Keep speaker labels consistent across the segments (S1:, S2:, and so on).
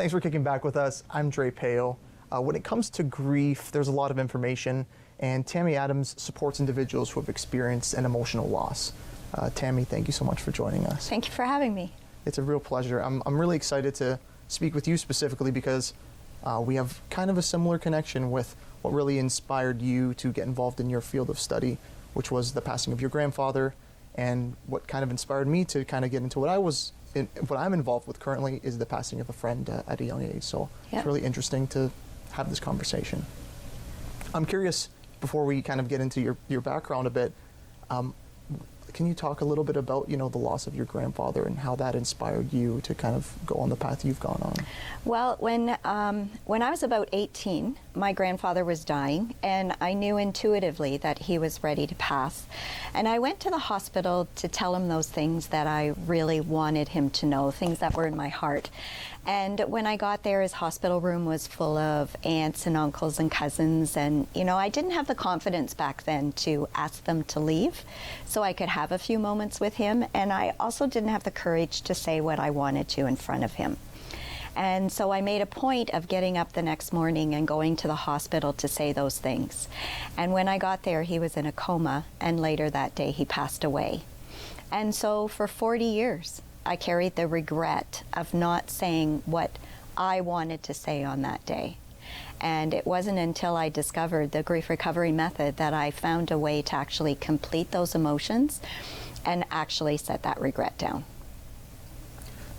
S1: Thanks for kicking back with us. I'm Dre Pao. When it comes to grief, there's a lot of information, and Tammy Adams supports individuals who have experienced an emotional loss. Tammy, thank you so much for joining us.
S2: Thank you for having me.
S1: It's a real pleasure. I'm really excited to speak with you specifically because we have kind of a similar connection with what really inspired you to get involved in your field of study, which was the passing of your grandfather, and what kind of inspired me to kind of get into what I'm involved with currently is the passing of a friend at a young age. So It's really interesting to have this conversation. I'm curious, before we kind of get into your background a bit, can you talk a little bit about, the loss of your grandfather and how that inspired you to kind of go on the path you've gone on?
S2: Well, when I was about 18, my grandfather was dying, and I knew intuitively that he was ready to pass. And I went to the hospital to tell him those things that I really wanted him to know, things that were in my heart. And when I got there, his hospital room was full of aunts and uncles and cousins, and I didn't have the confidence back then to ask them to leave so I could have a few moments with him, and I also didn't have the courage to say what I wanted to in front of him. And so I made a point of getting up the next morning and going to the hospital to say those things. And when I got there, he was in a coma, and later that day he passed away. And so for 40 years, I carried the regret of not saying what I wanted to say on that day. And it wasn't until I discovered the grief recovery method that I found a way to actually complete those emotions and actually set that regret down.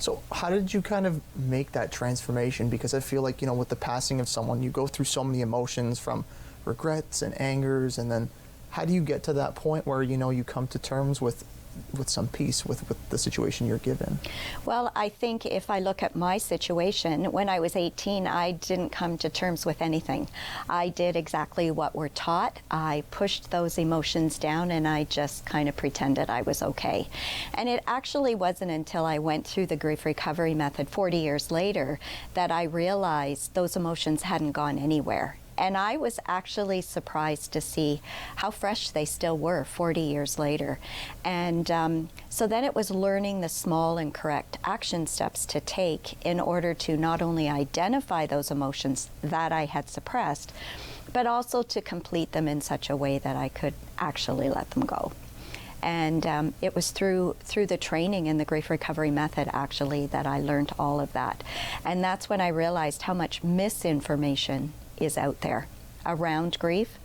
S1: So how did you kind of make that transformation? Because I feel like, with the passing of someone, you go through so many emotions, from regrets and angers, and then how do you get to that point where, you come to terms with some peace with the situation you're given?
S2: Well, I think if I look at my situation, when I was 18, I didn't come to terms with anything. I did exactly what we're taught. I pushed those emotions down, and I just kind of pretended I was okay. And it actually wasn't until I went through the grief recovery method 40 years later that I realized those emotions hadn't gone anywhere. And I was actually surprised to see how fresh they still were 40 years later. And so then it was learning the small and correct action steps to take in order to not only identify those emotions that I had suppressed, but also to complete them in such a way that I could actually let them go. And it was through the training in the grief recovery method, actually, that I learned all of that. And that's when I realized how much misinformation is out there around grief.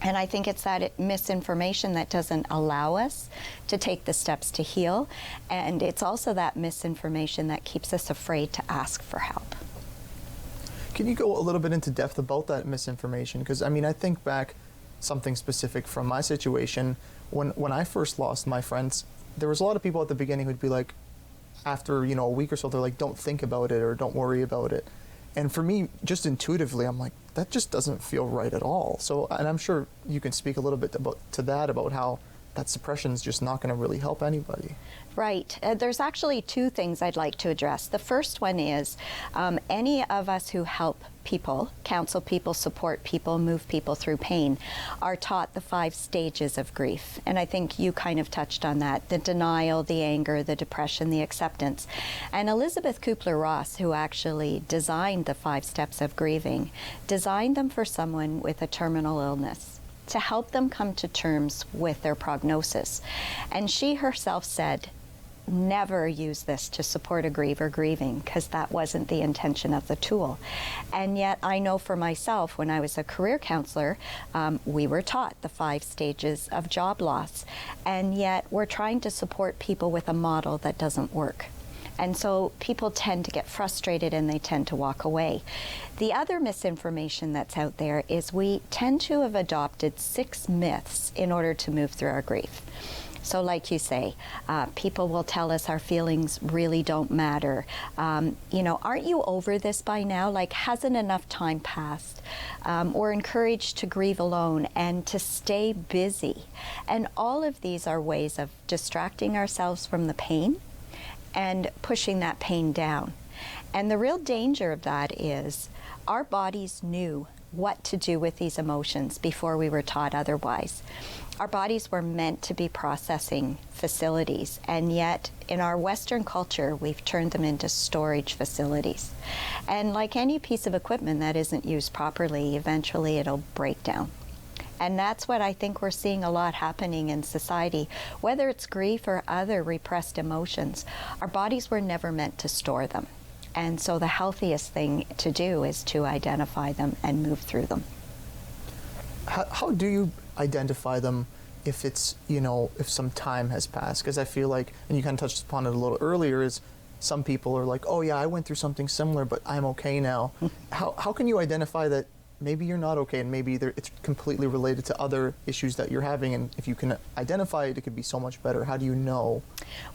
S2: And I think it's that misinformation that doesn't allow us to take the steps to heal. And it's also that misinformation that keeps us afraid to ask for help.
S1: Can you go a little bit into depth about that misinformation? Because, I think back something specific from my situation. When I first lost my friends, there was a lot of people at the beginning who'd be like, after, a week or so, they're like, don't think about it or don't worry about it. And for me, just intuitively, I'm like, that just doesn't feel right at all. So, and I'm sure you can speak a little bit about how that suppression is just not going to really help anybody.
S2: Right. There's actually two things I'd like to address. The first one is any of us who help people, counsel people, support people, move people through pain, are taught the 5 stages of grief. And I think you kind of touched on that: the denial, the anger, the depression, the acceptance. And Elizabeth Kubler-Ross, who actually designed the 5 steps of grieving, designed them for someone with a terminal illness, to help them come to terms with their prognosis. And she herself said, never use this to support a griever grieving, because that wasn't the intention of the tool. And yet I know for myself, when I was a career counselor, we were taught the 5 stages of job loss, and yet we're trying to support people with a model that doesn't work. And so people tend to get frustrated and they tend to walk away. The other misinformation that's out there is we tend to have adopted 6 myths in order to move through our grief. So like you say, people will tell us our feelings really don't matter. Aren't you over this by now? Like, hasn't enough time passed? We're encouraged to grieve alone and to stay busy. And all of these are ways of distracting ourselves from the pain and pushing that pain down. And the real danger of that is our bodies knew what to do with these emotions before we were taught otherwise. Our bodies were meant to be processing facilities, and yet in our Western culture, we've turned them into storage facilities. And like any piece of equipment that isn't used properly, eventually it'll break down. And that's what I think we're seeing a lot happening in society, whether it's grief or other repressed emotions. Our bodies were never meant to store them. And so the healthiest thing to do is to identify them and move through them.
S1: How do you identify them if it's, if some time has passed? Because I feel like, and you kind of touched upon it a little earlier, is some people are like, oh yeah, I went through something similar, but I'm okay now. How can you identify that maybe you're not okay and maybe it's completely related to other issues that you're having? And if you can identify it, it could be so much better. How do you know?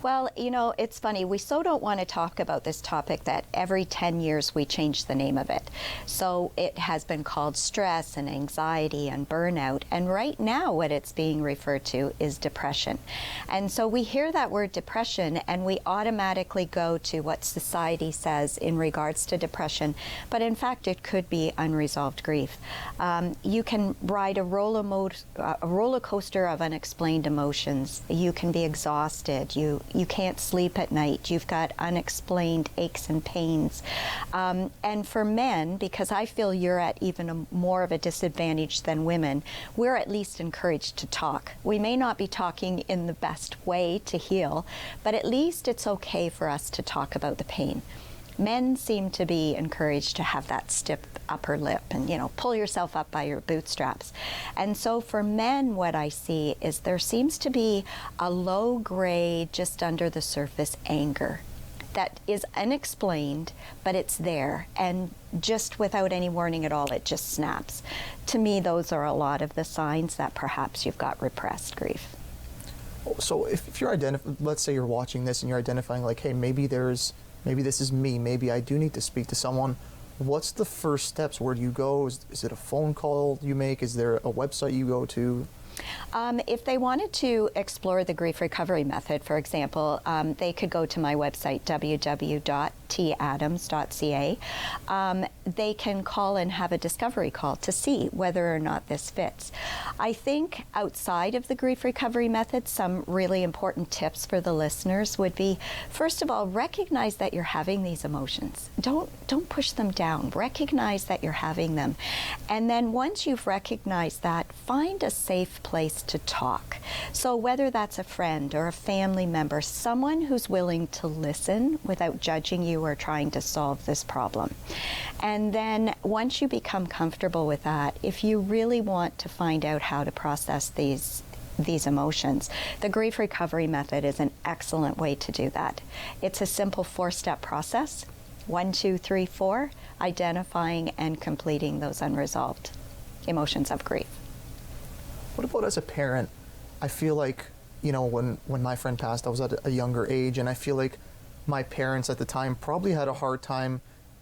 S2: Well, it's funny. We so don't want to talk about this topic that every 10 years we change the name of it. So it has been called stress and anxiety and burnout. And right now what it's being referred to is depression. And so we hear that word depression and we automatically go to what society says in regards to depression. But in fact, it could be unresolved grief. You can ride a roller coaster of unexplained emotions. You can be exhausted. You can't sleep at night. You've got unexplained aches and pains. And for men, because I feel you're at even more of a disadvantage than women, we're at least encouraged to talk. We may not be talking in the best way to heal, but at least it's okay for us to talk about the pain. Men seem to be encouraged to have that stiff upper lip and, pull yourself up by your bootstraps. And so for men, what I see is there seems to be a low grade, just under the surface anger that is unexplained, but it's there. And just without any warning at all, it just snaps. To me, those are a lot of the signs that perhaps you've got repressed grief.
S1: So if you're let's say you're watching this and you're identifying like, hey, maybe this is me, maybe I do need to speak to someone. What's the first steps? Where do you go? Is it a phone call you make? Is there a website you go to?
S2: If they wanted to explore the grief recovery method, for example, they could go to my website, www.tadams.ca. They can call and have a discovery call to see whether or not this fits. I think outside of the grief recovery method, some really important tips for the listeners would be, first of all, recognize that you're having these emotions. Don't push them down. Recognize that you're having them. And then once you've recognized that, find a safe place to talk. So whether that's a friend or a family member, someone who's willing to listen without judging you or trying to solve this problem. And then once you become comfortable with that, if you really want to find out how to process these emotions, the grief recovery method is an excellent way to do that. It's a simple 4-step process. 1, 2, 3, 4, identifying and completing those unresolved emotions of grief.
S1: What about as a parent? I feel like, when my friend passed, I was at a younger age, and I feel like my parents at the time probably had a hard time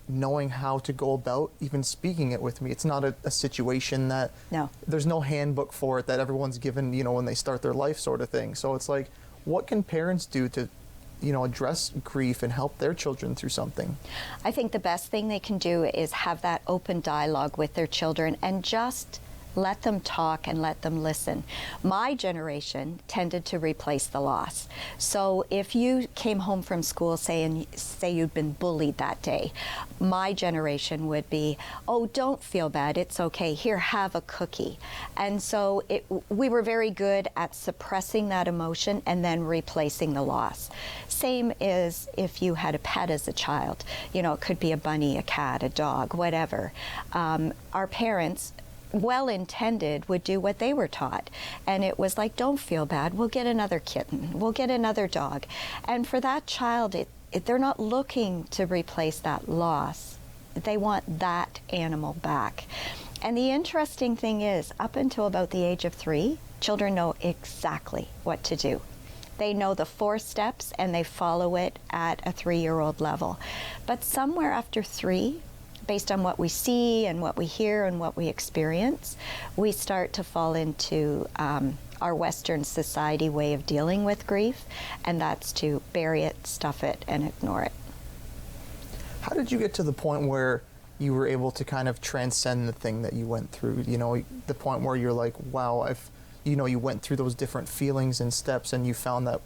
S1: knowing how to go about even speaking it with me. It's not a situation that, there's no handbook for it that everyone's given, when they start their life sort of thing. So it's like, what can parents do to address grief and help their children through something?
S2: I think the best thing they can do is have that open dialogue with their children and just let them talk and let them listen. My generation tended to replace the loss. So if you came home from school, say you'd been bullied that day, my generation would be, oh, don't feel bad, it's okay, here, have a cookie. And so we were very good at suppressing that emotion and then replacing the loss. Same as if you had a pet as a child. It could be a bunny, a cat, a dog, whatever. Our parents, well-intended, would do what they were taught. And it was like, don't feel bad, we'll get another kitten, we'll get another dog. And for that child, they're not looking to replace that loss. They want that animal back. And the interesting thing is, up until about the age of 3, children know exactly what to do. They know the 4 steps and they follow it at a 3-year-old level. But somewhere after 3, based on what we see and what we hear and what we experience, we start to fall into our Western society way of dealing with grief, and that's to bury it, stuff it, and ignore it.
S1: How did you get to the point where you were able to kind of transcend the thing that you went through? The point where you're like, wow, you know, you went through those different feelings and steps, and you found that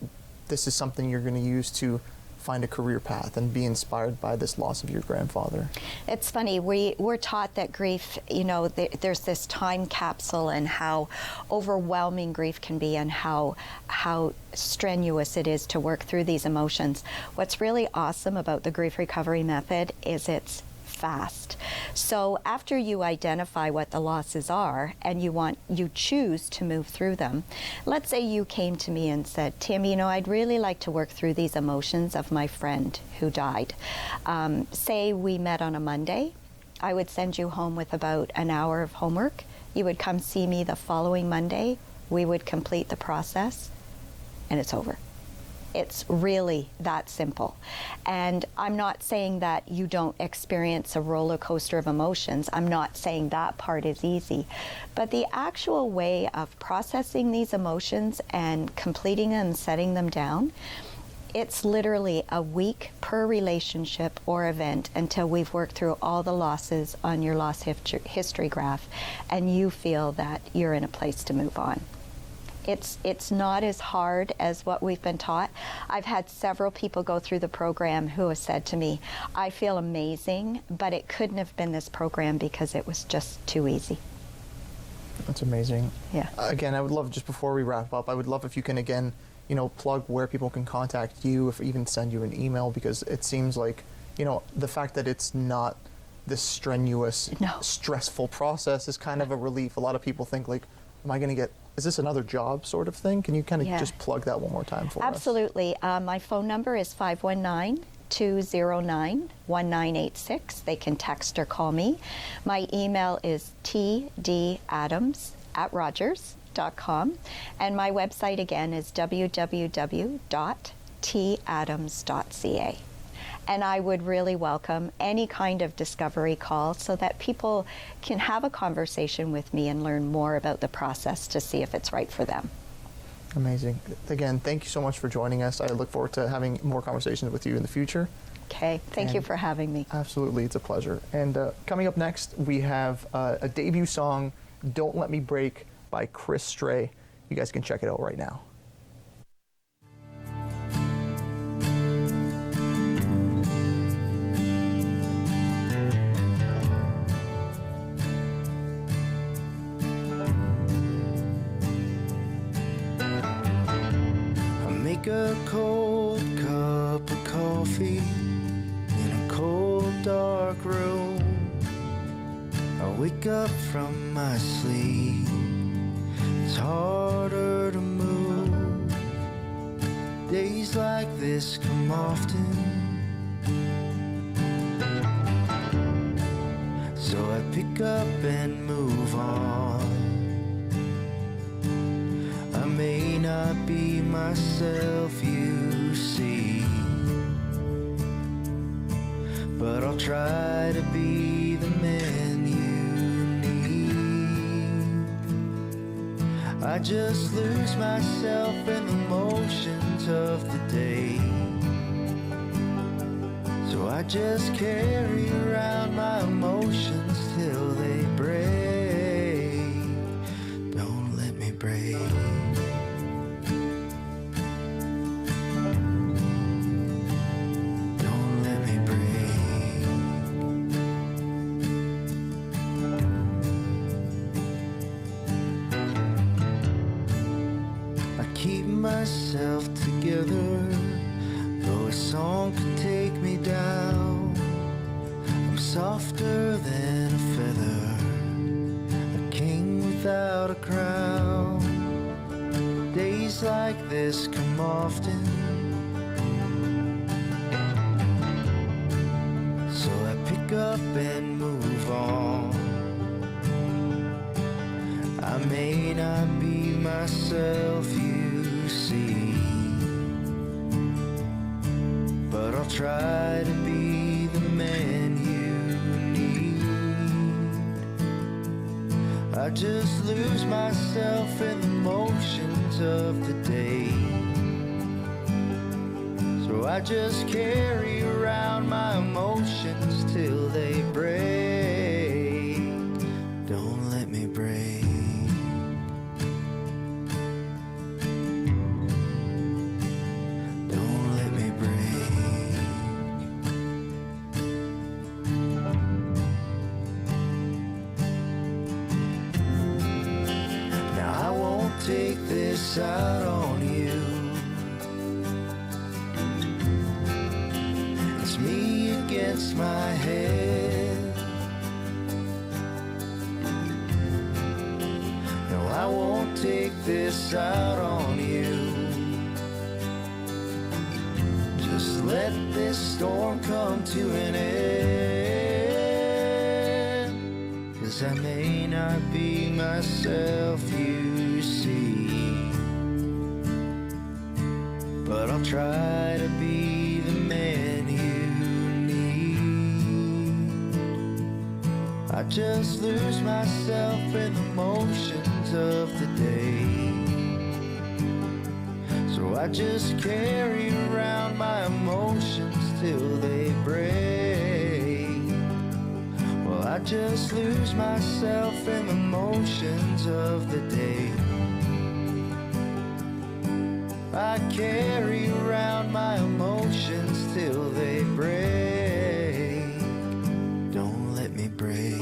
S1: this is something you're going to use to find a career path and be inspired by this loss of your grandfather?
S2: It's funny, we're taught that grief, you know, there's this time capsule, and how overwhelming grief can be, and how strenuous it is to work through these emotions. What's really awesome about the grief recovery method is it's fast. So after you identify what the losses are and you choose to move through them, let's say you came to me and said, Tammy, you know, I'd really like to work through these emotions of my friend who died. Say we met on a Monday, I would send you home with about an hour of homework. You would come see me the following Monday, we would complete the process, and it's over. It's really that simple. And I'm not saying that you don't experience a roller coaster of emotions. I'm not saying that part is easy. But the actual way of processing these emotions and completing them, setting them down, it's literally a week per relationship or event until we've worked through all the losses on your loss history graph, and you feel that you're in a place to move on. It's not as hard as what we've been taught. I've had several people go through the program who have said to me, I feel amazing, but it couldn't have been this program because it was just too easy.
S1: That's amazing.
S2: Yeah.
S1: Again, I would love, just before we wrap up, I would love if you can, again, you know, plug where people can contact you, if even send you an email, because it seems like, you know, the fact that it's not this strenuous, stressful process is kind of a relief. A lot of people think, like, is this another job sort of thing? Can you kind of just plug that one more time for us?
S2: Absolutely. My phone number is 519-209-1986. They can text or call me. My email is tdadams@rogers.com. And my website again is www.tadams.ca. And I would really welcome any kind of discovery call so that people can have a conversation with me and learn more about the process to see if it's right for them.
S1: Amazing. Again, thank you so much for joining us. I look forward to having more conversations with you in the future.
S2: Okay, thank you for having me.
S1: Absolutely, it's a pleasure. And coming up next, we have a debut song, Don't Let Me Break, by Chris Strei. You guys can check it out right now.
S3: A cold cup of coffee in a cold dark room. I wake up from my sleep, it's harder to move. Days like this come often, so I pick up and move on. I may not be myself, you see, but I'll try to be the man you need. I just lose myself in the motions of the day, so I just carry around my emotions till they break. Don't let me break. Myself together, though a song can take me down. I'm softer than a feather, a king without a crown. Days like this come often, so I pick up and move on. I may not be myself, you see, but I'll try to be the man you need. I just lose myself in the motions of the day, so I just carry around my emotions till they break. Don't let me break. take this out on you. It's me against my head. No, I won't take this out on you. Just let this storm come to an end. 'Cause I may not be myself, you see, but I'll try to be the man you need. I just lose myself in the motions of the day. So I just carry around my emotions till they break. Well, I just lose myself in the motions of the day. I carry around my emotions till they break. Don't let me break.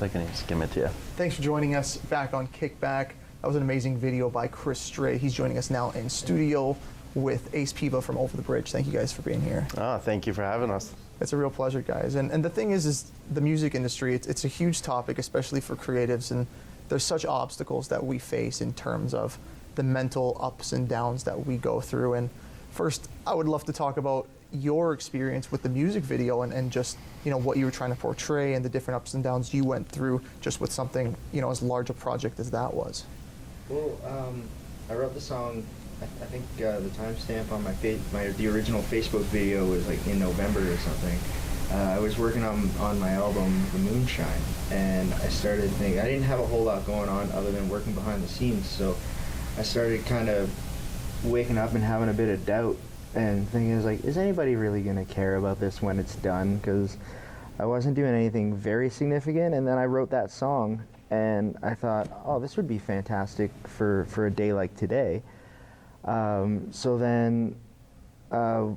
S4: I can skim it to you.
S1: Thanks for joining us back on Kickback. That was an amazing video by Chris Strei. He's joining us now in studio with Ace Piva from Over the Bridge. Thank you guys for being here.
S4: Oh, thank you for having us.
S1: It's a real pleasure, guys. And the thing is the music industry, it's a huge topic, especially for creatives, and there's such obstacles that we face in terms of the mental ups and downs that we go through. And first, I would love to talk about your experience with the music video and just, you know, what you were trying to portray and the different ups and downs you went through just with something, you know, as large a project as that was.
S5: Well, I wrote the song, I think the timestamp on the original Facebook video was like in November or something. I was working on my album, The Moonshine, and I started thinking, I didn't have a whole lot going on other than working behind the scenes, so I started kind of waking up and having a bit of doubt and thinking, is anybody really going to care about this when it's done? Because I wasn't doing anything very significant, and then I wrote that song, and I thought, oh, this would be fantastic for a day like today. So then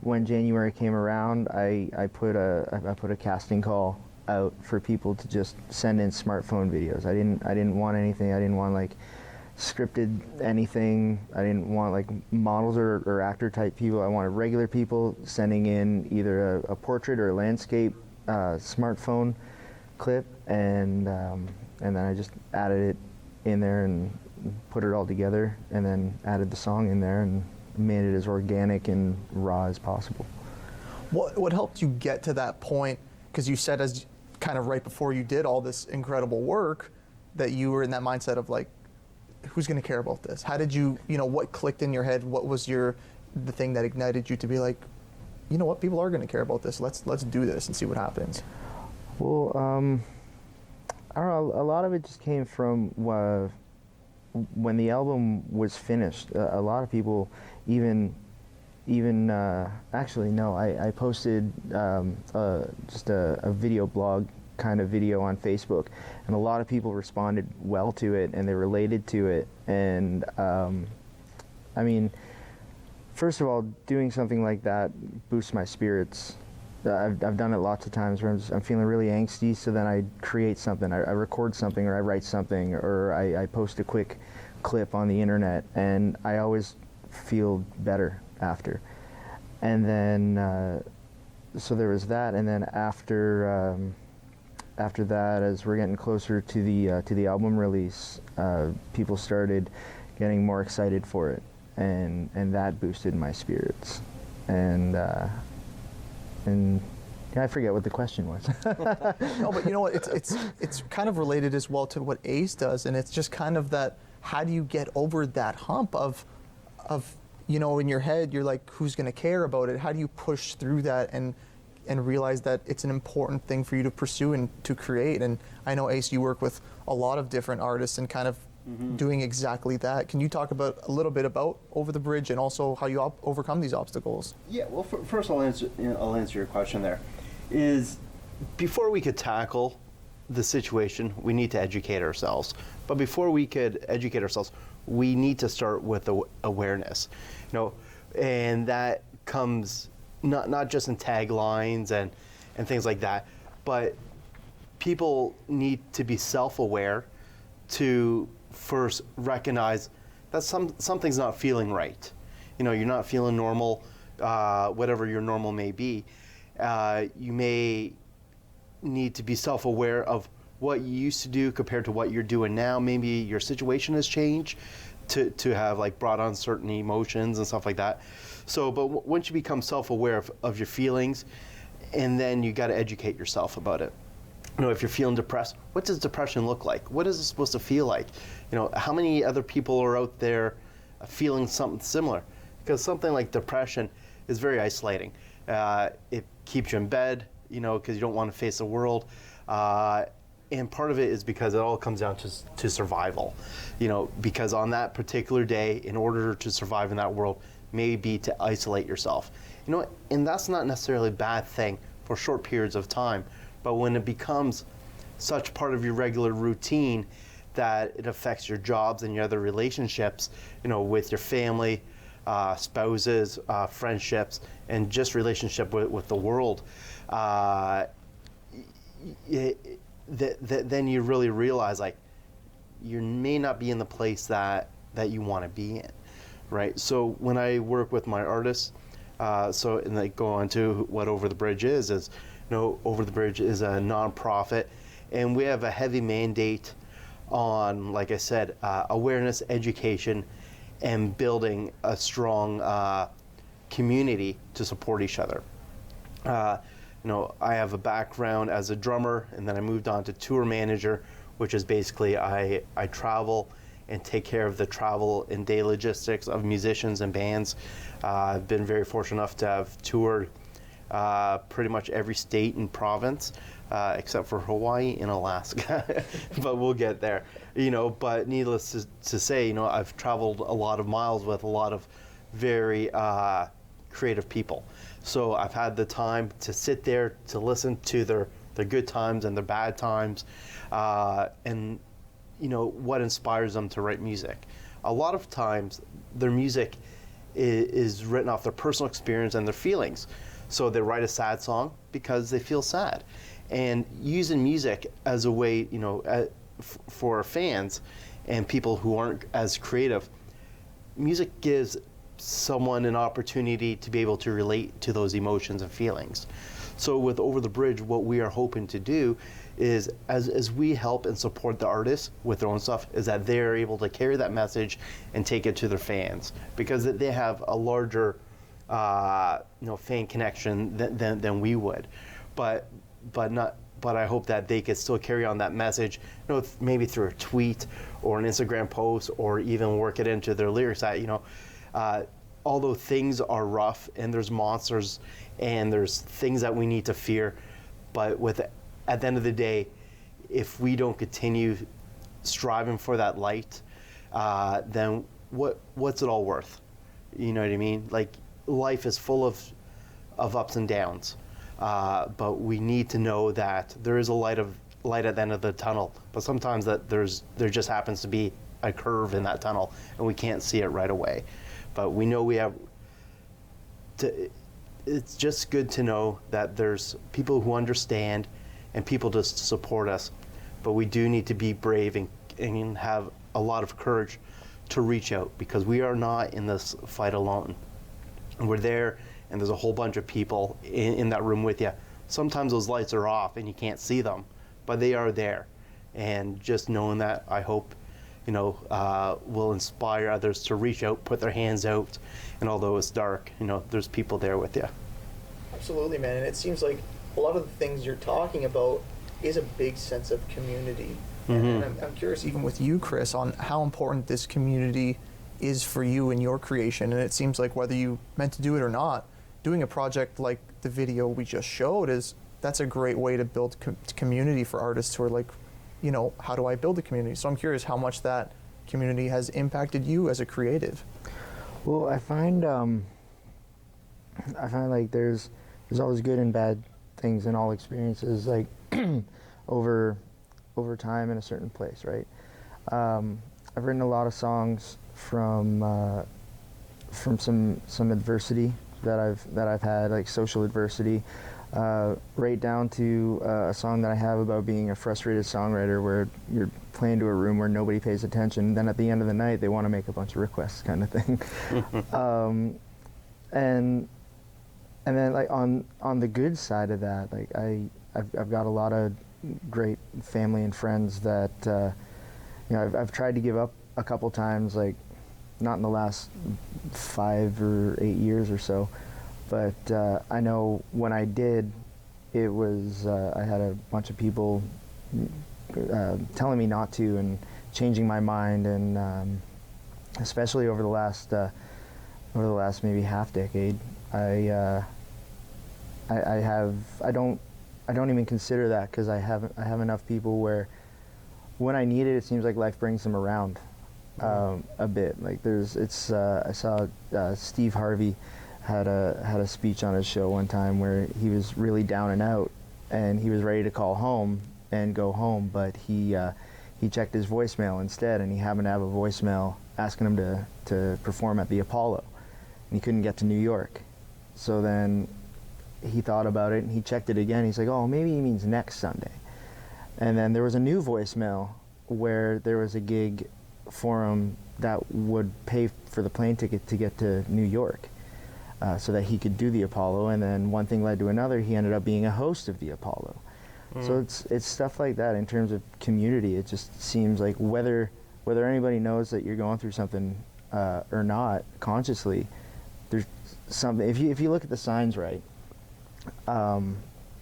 S5: when January came around, I put a casting call out for people to just send in smartphone videos. I didn't want anything. I didn't want like scripted anything. I didn't want like models or actor type people. I wanted regular people sending in either a portrait or a landscape smartphone clip, and then I just added it in there and put it all together, and then added the song in there and made it as organic and raw as possible.
S1: What helped you get to that point? Because you said, as kind of right before you did all this incredible work, that you were in that mindset of like, who's going to care about this? How did you know, what clicked in your head? What was the thing that ignited you to be like, you know what, people are going to care about this. Let's do this and see what happens.
S5: Well, I don't know. A lot of it just came from when the album was finished. A lot of people, actually no, I posted just a video blog kind of video on Facebook, and a lot of people responded well to it and they related to it. And I mean, first of all, doing something like that boosts my spirits. I've done it lots of times where I'm feeling really angsty, so then I create something. I record something, or I write something, or I post a quick clip on the internet, and I always feel better after. And then so there was that, and then after that, as we're getting closer to the album release, people started getting more excited for it, and that boosted my spirits. And yeah, I forget what the question was.
S1: No, but you know what? It's kind of related as well to what Ace does, and it's just kind of that. How do you get over that hump of you know, in your head you're like, who's going to care about it? How do you push through that and and realize that it's an important thing for you to pursue and to create. And I know, Ace, you work with a lot of different artists and kind of doing exactly that. Can you talk about a little bit about Over the Bridge and also how you overcome these obstacles?
S4: Yeah, well, first I'll answer your question there. Is before we could tackle the situation, we need to educate ourselves. But before we could educate ourselves, we need to start with awareness. And that comes not just in taglines and things like that, but people need to be self-aware to first recognize that something's not feeling right. You're not feeling normal, whatever your normal may be. You may need to be self-aware of what you used to do compared to what you're doing now. Maybe your situation has changed to have like brought on certain emotions and stuff like that. So, but once you become self-aware of your feelings, and then you got to educate yourself about it. If you're feeling depressed, what does depression look like? What is it supposed to feel like? How many other people are out there feeling something similar? Because something like depression is very isolating. It keeps you in bed, because you don't want to face the world. And part of it is because it all comes down to survival. Because on that particular day, in order to survive in that world, may be to isolate yourself. And that's not necessarily a bad thing for short periods of time. But when it becomes such part of your regular routine that it affects your jobs and your other relationships, with your family, spouses, friendships, and just relationship with the world, then you really realize like you may not be in the place that you want to be in, right? So when I work with my artists, and they go on to what Over the Bridge is Over the Bridge is a nonprofit, and we have a heavy mandate on, like I said, awareness, education, and building a strong community to support each other. I have a background as a drummer, and then I moved on to tour manager, which is basically I travel and take care of the travel and day logistics of musicians and bands. I've been very fortunate enough to have toured pretty much every state and province, except for Hawaii and Alaska, but we'll get there. But needless to say, I've traveled a lot of miles with a lot of very creative people. So I've had the time to sit there to listen to their good times and their bad times, and what inspires them to write music. A lot of times their music is written off their personal experience and their feelings. So they write a sad song because they feel sad. And using music as a way, for fans and people who aren't as creative, music gives someone an opportunity to be able to relate to those emotions and feelings. So with Over the Bridge, what we are hoping to do is, as we help and support the artists with their own stuff, is that they're able to carry that message and take it to their fans, because they have a larger fan connection than we would, but I hope that they could still carry on that message, maybe through a tweet or an Instagram post, or even work it into their lyrics. That although things are rough and there's monsters and there's things that we need to fear, but at the end of the day, if we don't continue striving for that light, then what's it all worth? You know what I mean? Like, life is full of ups and downs, but we need to know that there is a light at the end of the tunnel. But sometimes there just happens to be a curve in that tunnel, and we can't see it right away. But we know we have to. It's just good to know that there's people who understand and people to support us. But we do need to be brave and have a lot of courage to reach out, because we are not in this fight alone. We're there, and there's a whole bunch of people in that room with you. Sometimes those lights are off and you can't see them, but they are there. And just knowing that, I hope, will inspire others to reach out, put their hands out, and although it's dark, there's people there with you.
S1: Absolutely, man. And it seems like a lot of the things you're talking about is a big sense of community.
S4: Mm-hmm.
S1: And I'm curious, even with you, Chris, on how important this community is for you in your creation. And it seems like whether you meant to do it or not, doing a project like the video we just showed that's a great way to build community for artists who are like, you know, how do I build a community? So I'm curious how much that community has impacted you as a creative.
S5: Well, I find like there's always good and bad things in all experiences, like over time in a certain place, right? I've written a lot of songs from some adversity that I've had, like social adversity, right down to a song that I have about being a frustrated songwriter, where you're playing to a room where nobody pays attention. Then at the end of the night, they want to make a bunch of requests, kind of thing. And then like on the good side of that, like I've got a lot of great family and friends that you know I've tried to give up a couple times, like not in the last 5 or 8 years or so, but I know when I did, it was I had a bunch of people telling me not to and changing my mind, and especially over the last maybe half decade, I don't even consider that, because I have enough people where when I need it, it seems like life brings them around a bit. Like I saw Steve Harvey had a speech on his show one time where he was really down and out, and he was ready to call home and go home, but he checked his voicemail instead, and he happened to have a voicemail asking him to perform at the Apollo, and he couldn't get to New York. So then he thought about it and he checked it again. He's like, oh, maybe he means next Sunday. And then there was a new voicemail where there was a gig for him that would pay for the plane ticket to get to New York, so that he could do the Apollo. And then one thing led to another. He ended up being a host of the Apollo. So it's stuff like that in terms of community. It just seems like whether anybody knows that you're going through something or not consciously, there's something. If you look at the signs right,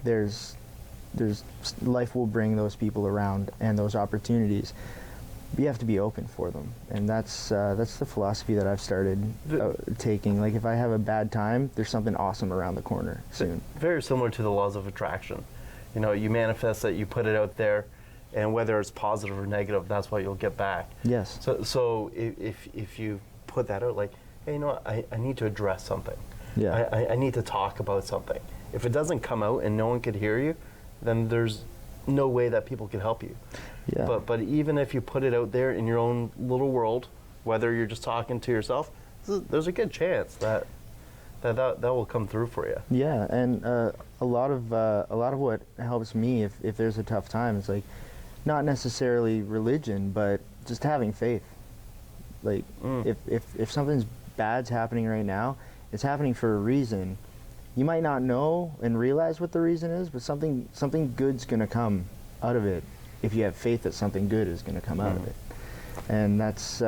S5: there's life will bring those people around and those opportunities. You have to be open for them, and that's the philosophy that I've started taking. Like, if I have a bad time, there's something awesome around the corner soon.
S4: Very similar to the laws of attraction. You know, you manifest it, you put it out there, and whether it's positive or negative, that's what you'll get back.
S5: Yes.
S4: So if you put that out, like, hey, you know what, I need to address something.
S5: Yeah.
S4: I need to talk about something. If it doesn't come out and no one could hear you, then there's no way that people can help you.
S5: Yeah.
S4: But even if you put it out there in your own little world, whether you're just talking to yourself, there's a good chance that will come through for you.
S5: Yeah, and a lot of what helps me if there's a tough time is, like, not necessarily religion, but just having faith. Like, if something's bad's happening right now, it's happening for a reason. You might not know and realize what the reason is, but something good's gonna come out of it if you have faith that something good is gonna come out of it. And that's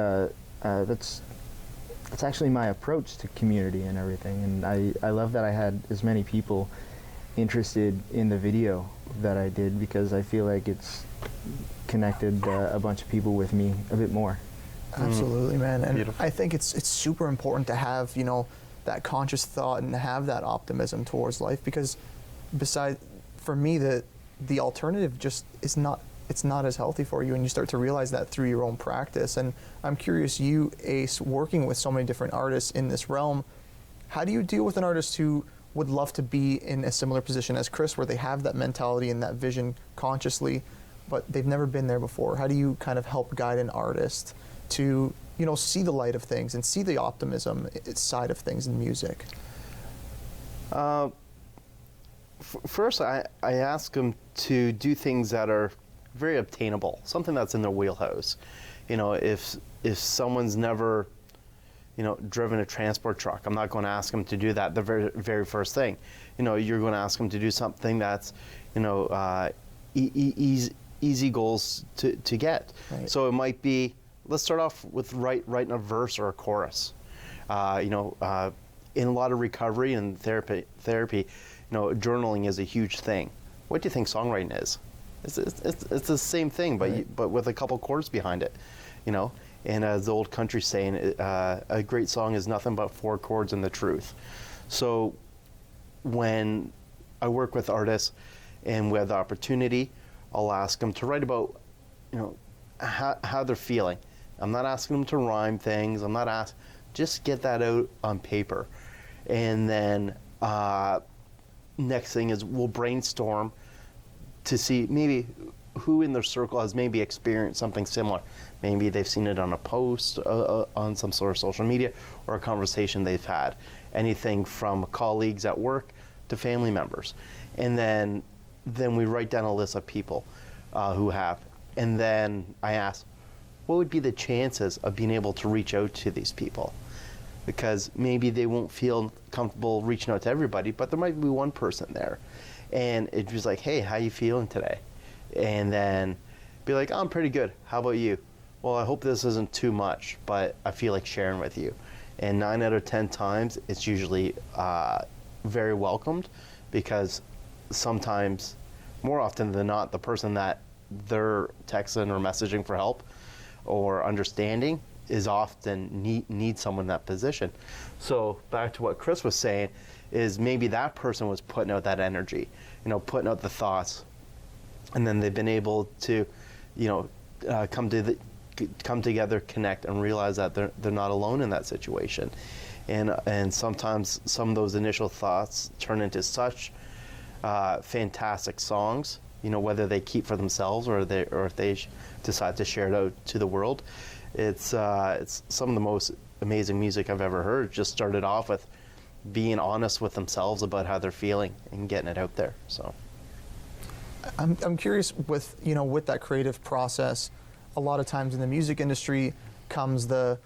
S5: actually my approach to community and everything. And I love that I had as many people interested in the video that I did, because I feel like it's connected a bunch of people with me a bit more.
S1: Absolutely, man. And
S4: Beautiful.
S1: I think it's super important to have, you know, that conscious thought and have that optimism towards life, because for me, the alternative just is not, it's not as healthy for you, and you start to realize that through your own practice. And I'm curious, you, Ace, working with so many different artists in this realm, how do you deal with an artist who would love to be in a similar position as Chris, where they have that mentality and that vision consciously, but they've never been there before? How do you kind of help guide an artist to, you know, see the light of things and see the optimism side of things in music?
S4: First, I ask them to do things that are very obtainable, something that's in their wheelhouse. You know, if someone's never, you know, driven a transport truck, I'm not going to ask them to do that the very, very first thing. You know, you're going to ask them to do something that's, you know, easy goals to get.
S1: Right.
S4: So it might be, let's start off with writing a verse or a chorus. You know, in a lot of recovery and therapy, you know, journaling is a huge thing. What do you think songwriting is? It's the same thing, but
S1: right.
S4: but with a couple chords behind it, you know. And as the old country saying, a great song is nothing but 4 chords and the truth. So when I work with artists and we have the opportunity, I'll ask them to write about, how they're feeling. I'm not asking them to rhyme things. I'm not asking, just get that out on paper. And then next thing is we'll brainstorm to see maybe who in their circle has maybe experienced something similar. Maybe they've seen it on a post on some sort of social media or a conversation they've had. Anything from colleagues at work to family members. And then we write down a list of people who have. And then I ask, what would be the chances of being able to reach out to these people? Because maybe they won't feel comfortable reaching out to everybody, but there might be one person there. And it's just like, hey, how you feeling today? And then be like, oh, I'm pretty good. How about you? Well, I hope this isn't too much, but I feel like sharing with you. And 9 out of 10 times, it's usually very welcomed, because sometimes, more often than not, the person that they're texting or messaging for help or understanding is often need someone in that position. So back to what Chris was saying, is maybe that person was putting out that energy, putting out the thoughts, and then they've been able to, come together, connect, and realize that they're not alone in that situation. And sometimes some of those initial thoughts turn into such fantastic songs, whether they keep for themselves or if they decide to share it out to the world. It's some of the most amazing music I've ever heard. Just started off with being honest with themselves about how they're feeling and getting it out there. So
S1: I'm curious with that creative process. A lot of times in the music industry comes I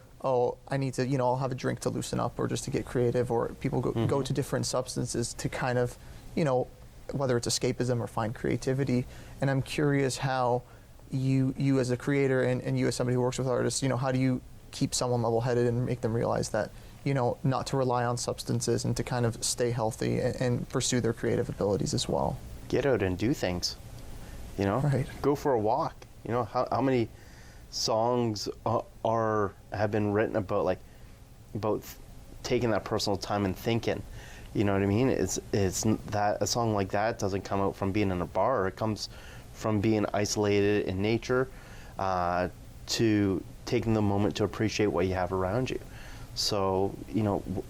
S1: need to, I'll have a drink to loosen up, or just to get creative, or people go to different substances to kind of, whether it's escapism or find creativity. And I'm curious how you as a creator and you as somebody who works with artists, how do you keep someone level-headed and make them realize that, not to rely on substances and to kind of stay healthy and pursue their creative abilities as well?
S4: Get out and do things,
S1: Right.
S4: Go for a walk. How many songs have been written about taking that personal time and thinking, you know what I mean? It's that a song like that doesn't come out from being in a bar. It comes from being isolated in nature, to taking the moment to appreciate what you have around you. So,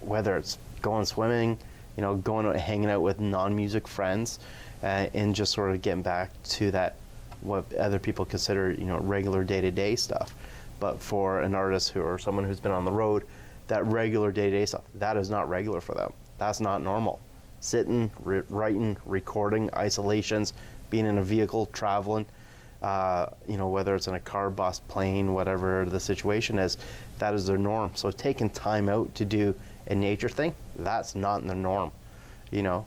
S4: whether it's going swimming, going out and hanging out with non-music friends, and just sort of getting back to that, what other people consider, regular day-to-day stuff. But for an artist or someone who's been on the road, that regular day-to-day stuff, that is not regular for them. That's not normal. Sitting, writing, recording, isolations, being in a vehicle, traveling, whether it's in a car, bus, plane, whatever the situation is, that is their norm. So taking time out to do a nature thing, that's not the norm,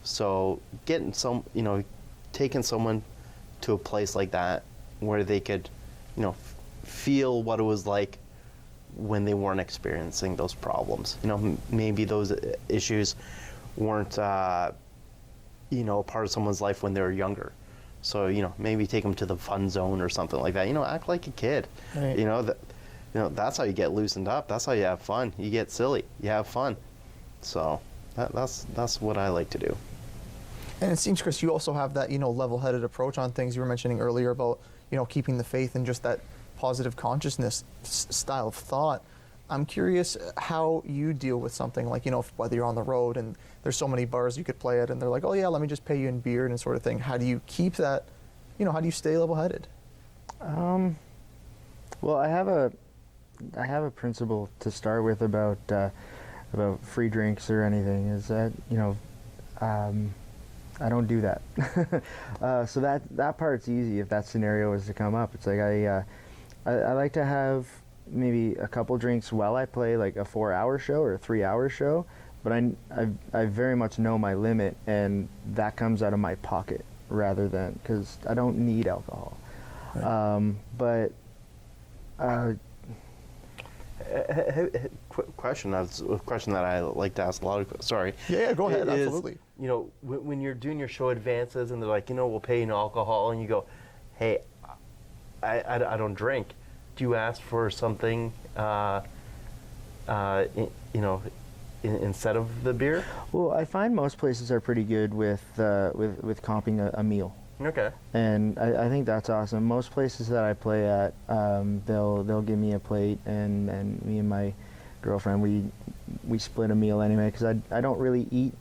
S4: So getting taking someone to a place like that where they could, feel what it was like when they weren't experiencing those problems. Maybe those issues weren't, part of someone's life when they were younger. So, maybe take them to the fun zone or something like that. Act like a kid.
S1: Right.
S4: That's how you get loosened up. That's how you have fun. You get silly. You have fun. So that's what I like to do.
S1: And it seems, Chris, you also have that, level-headed approach on things. You were mentioning earlier about, keeping the faith and just that positive consciousness style of thought. I'm curious how you deal with something like, whether you're on the road and there's so many bars you could play at and they're like, oh yeah, let me just pay you in beer and sort of thing. How do you keep that, how do you stay level-headed?
S5: Well, I have a principle to start with about free drinks or anything, is that, I don't do that. So that part's easy if that scenario was to come up. It's like I like to have maybe a couple drinks while I play like a 4-hour show or a 3-hour show, but I very much know my limit, and that comes out of my pocket rather than, because I don't need alcohol.
S1: Right.
S4: Quick question. That's a question that I like to ask a lot of. Sorry.
S1: Yeah, go ahead.
S4: Is,
S1: absolutely.
S4: When you're doing your show advances and they're like, we'll pay you in alcohol, and you go, hey, I don't drink. Do you ask for something, in instead of the beer?
S5: Well, I find most places are pretty good with comping a meal.
S4: Okay.
S5: And I think that's awesome. Most places that I play at, they'll give me a plate, and me and my girlfriend, we split a meal anyway, because I don't really eat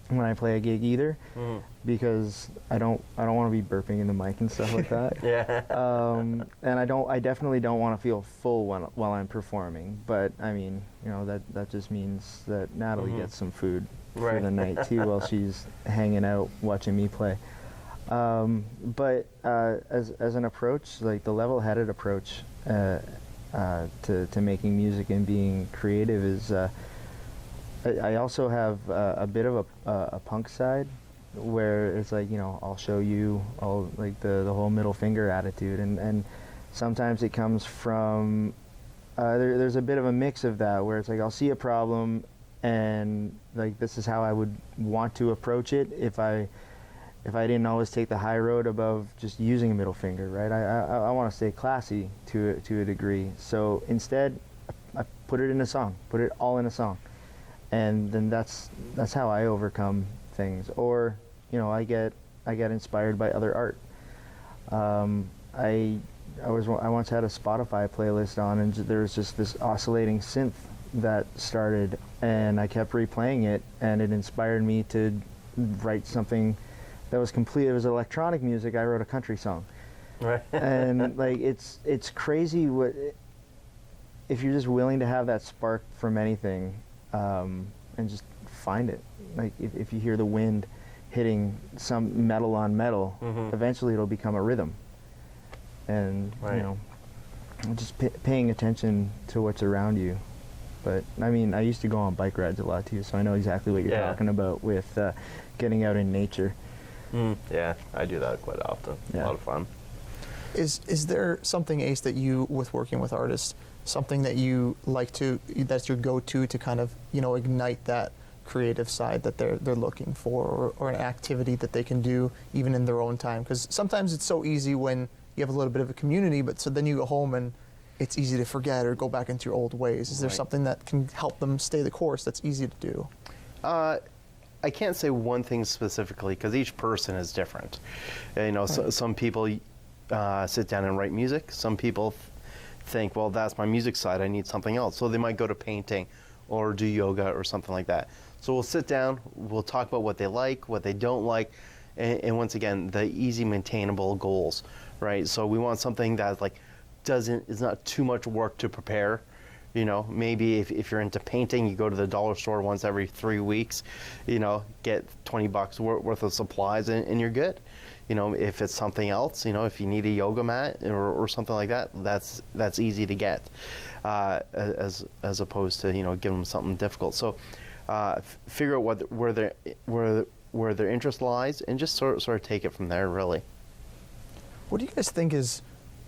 S5: when I play a gig either, because I don't want to be burping in the mic and stuff like that.
S4: Yeah.
S5: And I definitely don't want to feel full while I'm performing. But I mean, that just means that Natalie gets some food for the night too, while she's hanging out watching me play. But as an approach, like the level-headed approach to making music and being creative is, I also have a bit of a punk side, where it's like, I'll show you all, like the whole middle finger attitude, and sometimes it comes from there's a bit of a mix of that, where it's like I'll see a problem and like this is how I would want to approach it if I didn't always take the high road above just using a middle finger, right? I want to stay classy to a degree. So instead, I put it in a song, put it all in a song. And then that's how I overcome things. Or, I get inspired by other art. I once had a Spotify playlist on, and there was just this oscillating synth that started, and I kept replaying it, and it inspired me to write something that was complete. It was electronic music. I wrote a country song.
S4: Right.
S5: And like it's crazy if you're just willing to have that spark from anything, and just find it. Like if you hear the wind hitting some metal on metal, eventually it'll become a rhythm. And just paying attention to what's around you. But I mean, I used to go on bike rides a lot too, so I know exactly what you're talking about with getting out in nature.
S4: Yeah, I do that quite often.
S5: Yeah.
S4: A lot of fun.
S1: Is there something, Ace, that you, with working with artists, something that you like that's your go-to to kind of, ignite that creative side that they're looking for, or an activity that they can do even in their own time? Because sometimes it's so easy when you have a little bit of a community, but so then you go home and it's easy to forget or go back into your old ways. Is there something that can help them stay the course that's easy to do?
S4: I can't say one thing specifically, because each person is different. So, some people sit down and write music. Some people think, well, that's my music side, I need something else. So they might go to painting or do yoga or something like that. So we'll sit down, we'll talk about what they like, what they don't like, and once again, the easy maintainable goals, right? So we want something that is not too much work to prepare. Maybe if you're into painting, you go to the dollar store once every 3 weeks, get $20 worth of supplies, and you're good. If it's something else, if you need a yoga mat or something like that, that's easy to get, as opposed to give them something difficult. So figure out where their interest lies, and just sort of take it from there, really.
S1: What do you guys think is,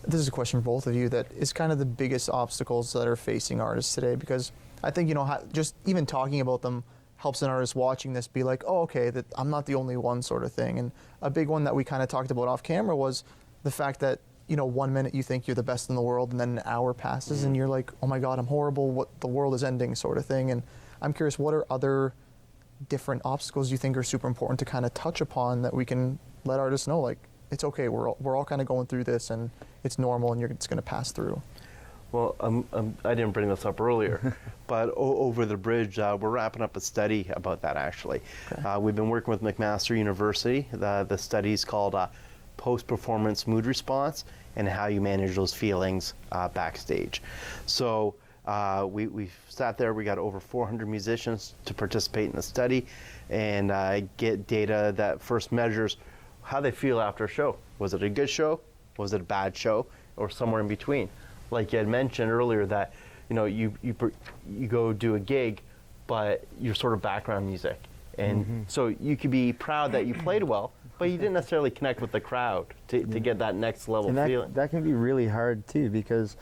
S1: this is a question for both of you, that is kind of the biggest obstacles that are facing artists today? Because I think, just even talking about them helps an artist watching this be like, oh, okay, that I'm not the only one, sort of thing. And a big one that we kind of talked about off camera was the fact that, 1 minute you think you're the best in the world, and then an hour passes and you're like, oh my God, I'm horrible, the world is ending, sort of thing. And I'm curious, what are other different obstacles you think are super important to kind of touch upon, that we can let artists know, like, it's okay, we're all kind of going through this, and it's normal, and it's going to pass through?
S4: Well, I didn't bring this up earlier, but over the bridge, we're wrapping up a study about that, actually. Okay. We've been working with McMaster University. The study's called Post-Performance Mood Response, and how you manage those feelings backstage. So we sat there, we got over 400 musicians to participate in the study, and get data that first measures how they feel after a show. Was it a good show? Was it a bad show? Or somewhere in between? Like you had mentioned earlier, that you go do a gig, but you're sort of background music, and so you could be proud that you played well, but you didn't necessarily connect with the crowd to get that next level feeling.
S5: That can be really hard too, because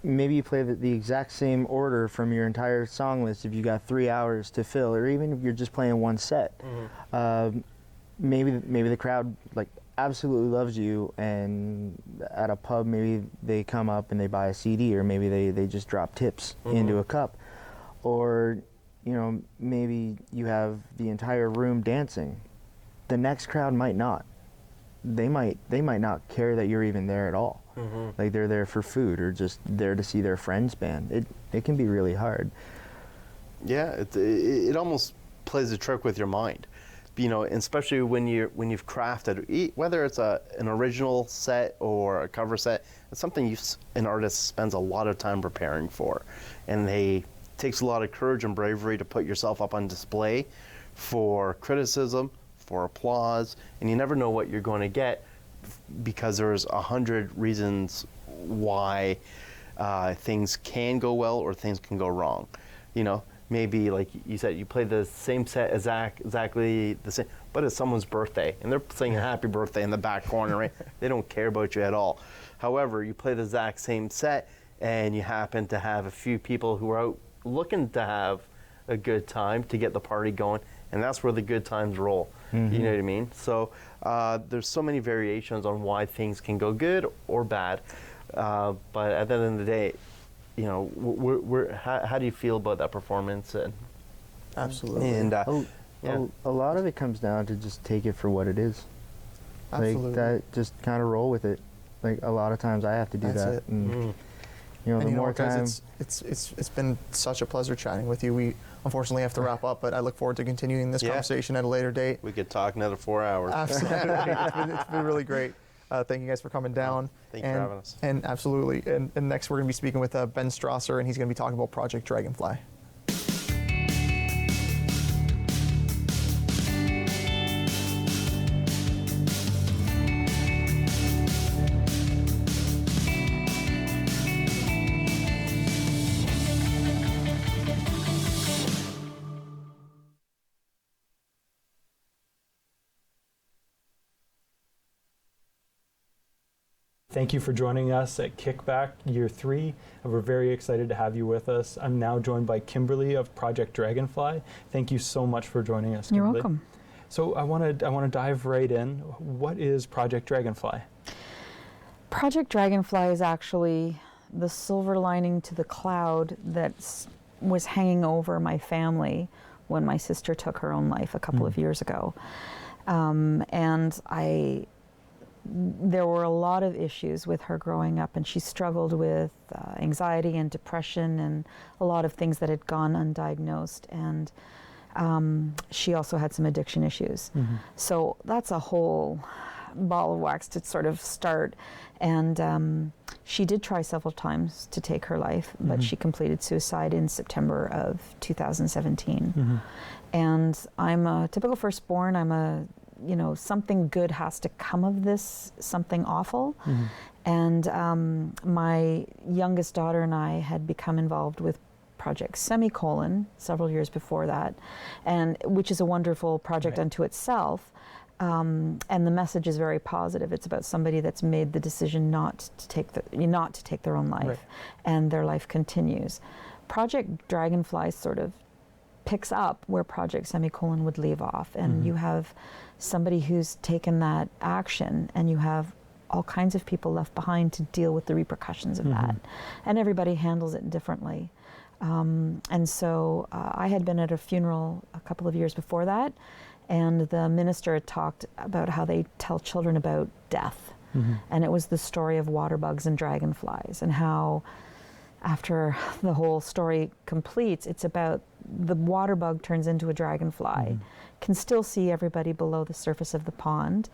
S5: maybe you play the exact same order from your entire song list if you got 3 hours to fill, or even if you're just playing one set. Maybe the crowd absolutely loves you, and at a pub maybe they come up and they buy a CD, or maybe they just drop tips into a cup, or you know, maybe you have the entire room dancing. The next crowd might not. They might not care that you're even there at all. Like they're there for food or just there to see their friends band. It can be really hard.
S4: Yeah, it almost plays a trick with your mind, you know, especially when you've crafted, whether it's an original set or a cover set. It's something an artist spends a lot of time preparing for, and takes a lot of courage and bravery to put yourself up on display for criticism, for applause, and you never know what you're going to get because there's 100 reasons why things can go well or things can go wrong. You know, maybe like you said, you play the same set exactly the same, but it's someone's birthday and they're singing happy birthday in the back corner, right? They don't care about you at all. However, you play the exact same set and you happen to have a few people who are out looking to have a good time to get the party going, and that's where the good times roll. You know what I mean? So there's so many variations on why things can go good or bad, but at the end of the day, you know, how do you feel about that performance? And
S1: Absolutely.
S4: And
S5: a lot of it comes down to just take it for what it is.
S1: Absolutely.
S5: Like that, just kind of roll with it. Like a lot of times I have to do
S1: That's
S5: that.
S1: it.
S5: And, you know,
S1: And
S5: the
S1: you know
S5: more
S1: what, guys,
S5: time.
S1: it's been such a pleasure chatting with you. We unfortunately have to wrap up, but I look forward to continuing this
S4: Yeah.
S1: conversation at a later date.
S4: we could talk another 4 hours.
S1: Absolutely. It's been really great. Thank you guys for coming down.
S4: Thank you for having us.
S1: And absolutely. And next we're going to be speaking with Ben Strasser, and he's going to be talking about Project Dragonfly.
S6: Thank you for joining us at Kickback Year 3. We're very excited to have you with us. I'm now joined by Kimberlee of Project Dragonfly. Thank you so much for joining us, Kimberlee.
S7: You're welcome.
S6: So I want to dive right in. What is Project Dragonfly?
S7: Project Dragonfly is actually the silver lining to the cloud that was hanging over my family when my sister took her own life a couple of years ago. There were a lot of issues with her growing up, and she struggled with anxiety and depression and a lot of things that had gone undiagnosed. And she also had some addiction issues. So that's a whole ball of wax to sort of start. And she did try several times to take her life, but she completed suicide in September of 2017. And I'm a typical firstborn. Something good has to come of this, something awful. And my youngest daughter and I had become involved with Project Semicolon several years before that, and which is a wonderful project unto itself. And the message is very positive. It's about somebody that's made the decision not to take their own life, and their life continues. Project Dragonfly sort of picks up where Project Semicolon would leave off, and you have somebody who's taken that action, and you have all kinds of people left behind to deal with the repercussions of that, and everybody handles it differently. And so I had been at a funeral a couple of years before that, and the minister had talked about how they tell children about death, and it was the story of water bugs and dragonflies, and how after the whole story completes, it's about the water bug turns into a dragonfly, can still see everybody below the surface of the pond,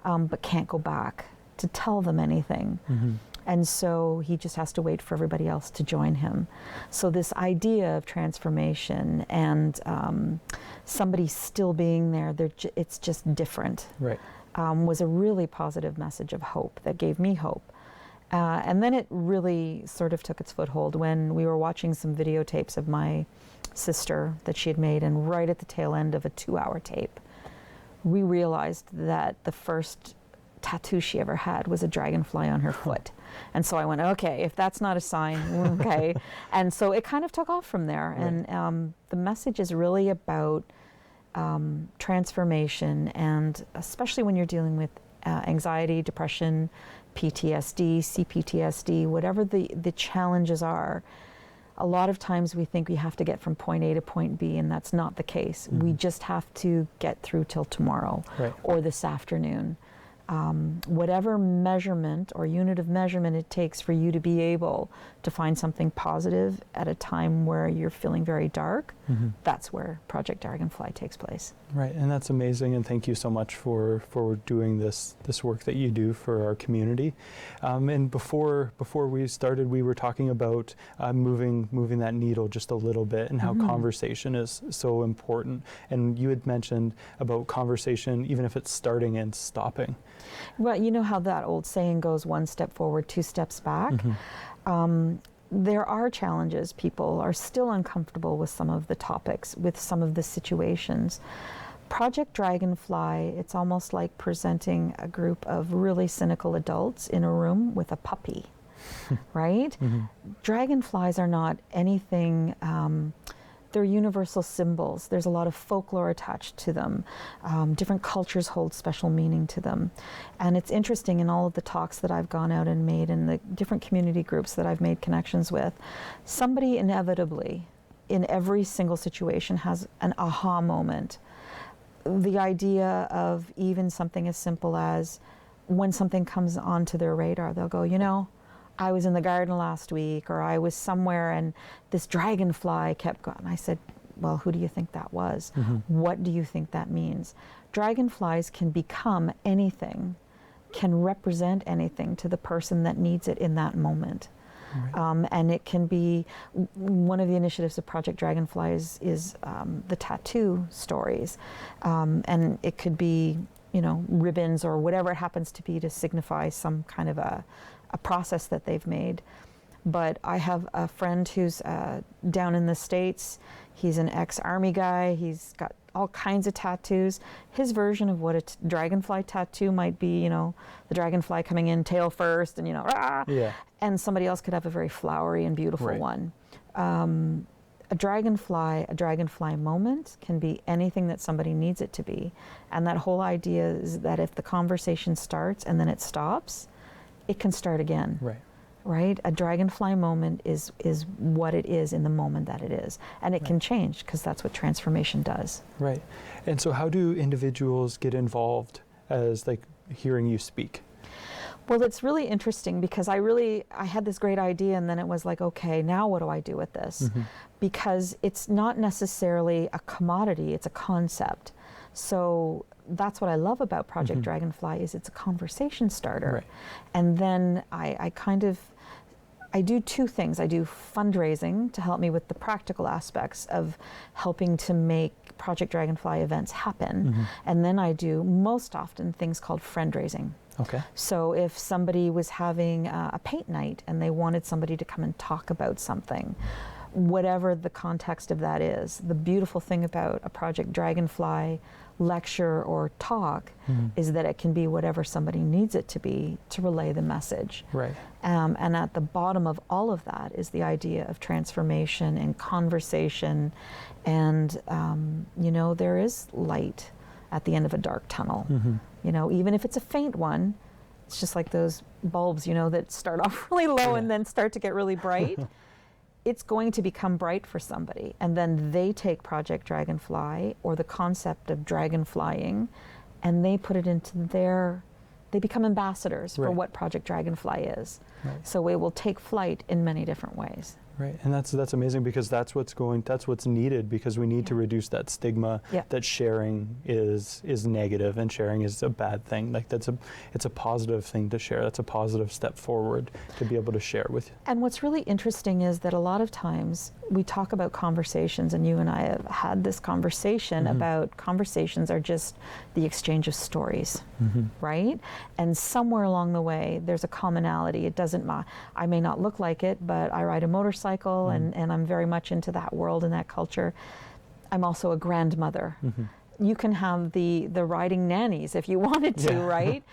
S7: but can't go back to tell them anything. And so he just has to wait for everybody else to join him. So this idea of transformation and somebody still being there, it's just different, was a really positive message of hope that gave me hope. And then it really sort of took its foothold when we were watching some videotapes of my sister that she had made, and right at the tail end of a 2-hour tape, we realized that the first tattoo she ever had was a dragonfly on her foot. And so I went, okay, if that's not a sign, okay. And so it kind of took off from there. And the message is really about transformation, and especially when you're dealing with anxiety, depression, PTSD, CPTSD, whatever the challenges are, A lot of times we think we have to get from point A to point B, and that's not the case. We just have to get through till tomorrow or this afternoon. Whatever measurement or unit of measurement it takes for you to be able to find something positive at a time where you're feeling very dark, that's where Project Dragonfly takes place.
S6: Right, and that's amazing, and thank you so much for doing this work that you do for our community. And before we started, we were talking about moving that needle just a little bit, and how conversation is so important. And you had mentioned about conversation, even if it's starting and stopping.
S7: Well, you know how that old saying goes, 1 step forward, 2 steps back? There are challenges. People are still uncomfortable with some of the topics, with some of the situations. Project Dragonfly, it's almost like presenting a group of really cynical adults in a room with a puppy, right? Dragonflies are not anything, they're universal symbols. There's a lot of folklore attached to them. Different cultures hold special meaning to them. And it's interesting, in all of the talks that I've gone out and made, and the different community groups that I've made connections with, somebody inevitably, in every single situation, has an aha moment. The idea of even something as simple as, when something comes onto their radar, they'll go, you know, I was in the garden last week, or I was somewhere and this dragonfly kept going. I said, well, who do you think that was? What do you think that means? Dragonflies can become anything, can represent anything to the person that needs it in that moment. And it can be, one of the initiatives of Project Dragonfly is the tattoo stories. And it could be, you know, ribbons or whatever it happens to be to signify some kind of a process that they've made. But I have a friend who's down in the States. He's an ex-army guy. He's got all kinds of tattoos. His version of what a dragonfly tattoo might be, you know, the dragonfly coming in tail first, and, you know, rah! And somebody else could have a very flowery and beautiful one. A dragonfly moment can be anything that somebody needs it to be. And that whole idea is that if the conversation starts and then it stops, it can start again. Right? A dragonfly moment is what it is in the moment that it is. And it can change, because that's what transformation does. Right.
S6: And so how do individuals get involved as, like, hearing you speak?
S7: Well, it's really interesting, because I had this great idea, and then it was like, okay, now what do I do with this? Because it's not necessarily a commodity, it's a concept. So that's what I love about Project Dragonfly, is it's a conversation starter. And then I do two things. I do fundraising to help me with the practical aspects of helping to make Project Dragonfly events happen. And then I do, most often, things called friend raising. So if somebody was having a paint night and they wanted somebody to come and talk about something, whatever the context of that is, the beautiful thing about a Project Dragonfly lecture or talk is that it can be whatever somebody needs it to be to relay the message. And at the bottom of all of that is the idea of transformation and conversation. And, you know, there is light at the end of a dark tunnel. You know, even if it's a faint one, it's just like those bulbs, you know, that start off really low and then start to get really bright. It's going to become bright for somebody, and then they take Project Dragonfly or the concept of dragonflying, and they put it into they become ambassadors for what Project Dragonfly is. So it will take flight in many different ways.
S6: And that's amazing, because that's what's needed, because we need to reduce that stigma that sharing is negative and sharing is a bad thing. Like it's a positive thing to share. That's a positive step forward to be able to share with you.
S7: And what's really interesting is that a lot of times we talk about conversations, and you and I have had this conversation about conversations are just the exchange of stories, right? And somewhere along the way there's a commonality. It doesn't I may not look like it, but I ride a motorcycle. And I'm very much into that world and that culture. I'm also a grandmother. You can have the riding nannies if you wanted to, right?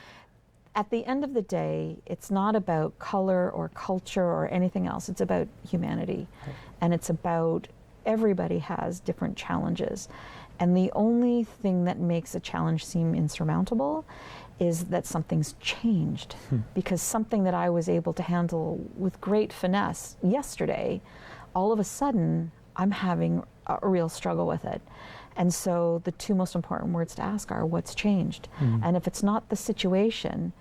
S7: At the end of the day, it's not about color or culture or anything else. It's about humanity. And it's about everybody has different challenges. And the only thing that makes a challenge seem insurmountable is that something's changed. Because something that I was able to handle with great finesse yesterday, all of a sudden I'm having a real struggle with it. And so the two most important words to ask are, what's changed? And if it's not the situation,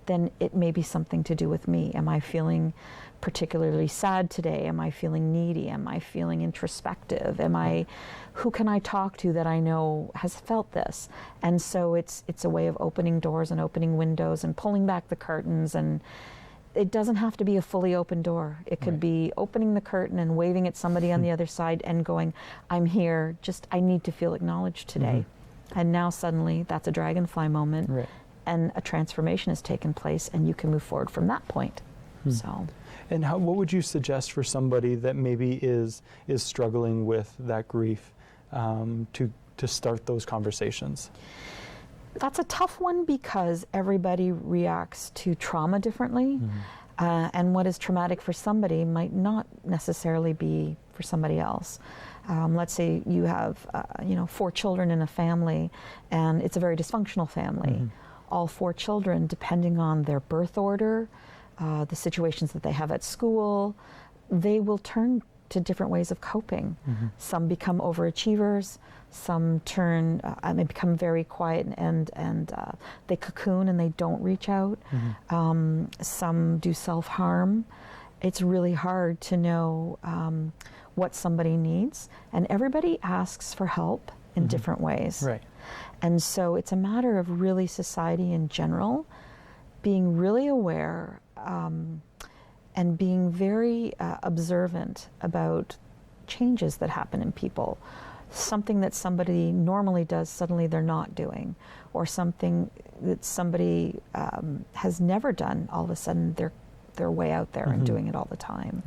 S7: then it may be something to do with me. Am I feeling particularly sad today? Am I feeling needy? Am I feeling introspective? Who can I talk to that I know has felt this? And so it's a way of opening doors and opening windows and pulling back the curtains. And it doesn't have to be a fully open door. It could be opening the curtain and waving at somebody on the other side and going, I'm here, just I need to feel acknowledged today. And now suddenly that's a dragonfly moment. And a transformation has taken place, and you can move forward from that point. So,
S6: and what would you suggest for somebody that maybe is struggling with that grief to start those conversations?
S7: That's a tough one because everybody reacts to trauma differently, and what is traumatic for somebody might not necessarily be for somebody else. Let's say you have 4 children in a family, and it's a very dysfunctional family. All 4 children, depending on their birth order, the situations that they have at school, they will turn to different ways of coping. Some become overachievers, some turn, they become very quiet and they cocoon and they don't reach out. Some do self-harm. It's really hard to know what somebody needs, and everybody asks for help in different ways. And so it's a matter of really society in general being really aware and being very observant about changes that happen in people. Something that somebody normally does, suddenly they're not doing, or something that somebody has never done, all of a sudden they're way out there and doing it all the time.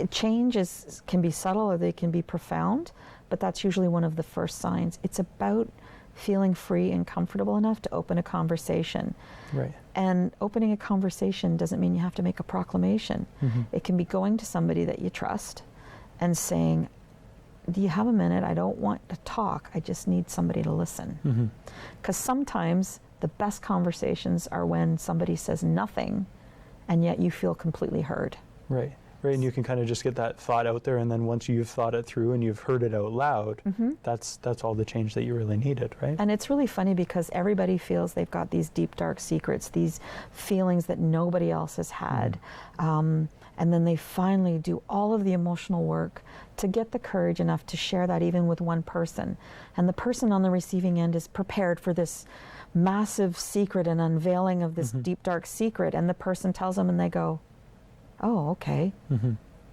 S7: Change can be subtle or they can be profound, but that's usually one of the first signs. It's about feeling free and comfortable enough to open a conversation. And opening a conversation doesn't mean you have to make a proclamation. It can be going to somebody that you trust and saying, do you have a minute? I don't want to talk. I just need somebody to listen. Because sometimes the best conversations are when somebody says nothing and yet you feel completely heard.
S6: And you can kind of just get that thought out there, and then once you've thought it through and you've heard it out loud, that's all the change that you really needed, right?
S7: And it's really funny because everybody feels they've got these deep, dark secrets, these feelings that nobody else has had. And then they finally do all of the emotional work to get the courage enough to share that even with one person. And the person on the receiving end is prepared for this massive secret and unveiling of this deep, dark secret. And the person tells them and they go, oh, okay.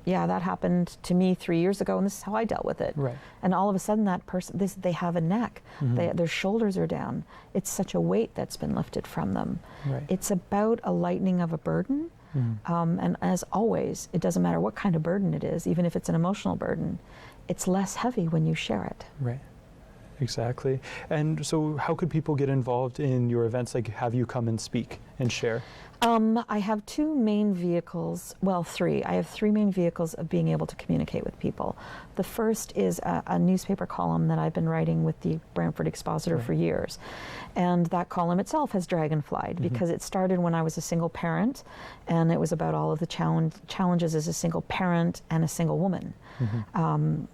S7: Yeah, that happened to me 3 years ago, and this is how I dealt with it. And all of a sudden, that person, they have a neck. Their shoulders are down. It's such a weight that's been lifted from them. It's about a lightening of a burden. And as always, it doesn't matter what kind of burden it is, even if it's an emotional burden, it's less heavy when you share it.
S6: Exactly. And so how could people get involved in your events, like have you come and speak and share?
S7: I have 2 main vehicles, well, 3. I have 3 main vehicles of being able to communicate with people. The first is a newspaper column that I've been writing with the Brantford Expositor for years. And that column itself has dragonflied because it started when I was a single parent, and it was about all of the challenges as a single parent and a single woman. And,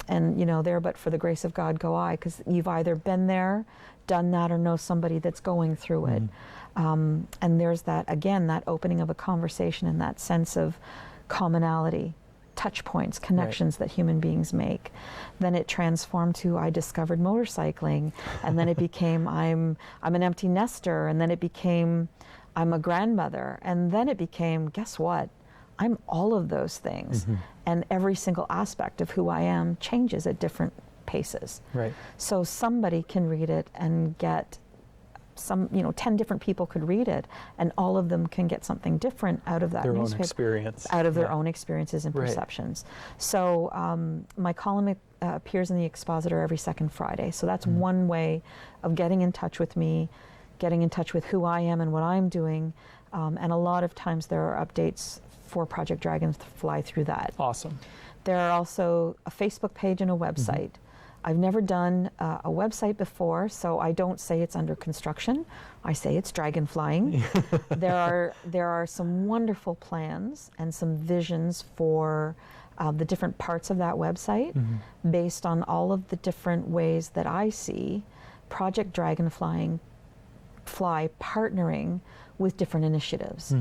S7: there, but for the grace of God go I, because you've either been there, done that, or know somebody that's going through it. And there's that, again, that opening of a conversation and that sense of commonality, touch points, connections that human beings make. Then it transformed to I discovered motorcycling, and then it became I'm an empty nester, and then it became I'm a grandmother, and then it became, guess what? I'm all of those things. And every single aspect of who I am changes at different paces. So somebody can read it and get 10 different people could read it, and all of them can get something different out of that
S6: their
S7: newspaper,
S6: own experience.
S7: out of their own experiences and perceptions. So my column appears in the Expositor every second Friday. So that's one way of getting in touch with me, getting in touch with who I am and what I'm doing. And a lot of times there are updates for Project Dragonfly through that.
S6: Awesome.
S7: There are also a Facebook page and a website. I've never done a website before, so I don't say it's under construction. I say it's dragonflying. There are some wonderful plans and some visions for the different parts of that website based on all of the different ways that I see Project Dragonfly partnering with different initiatives.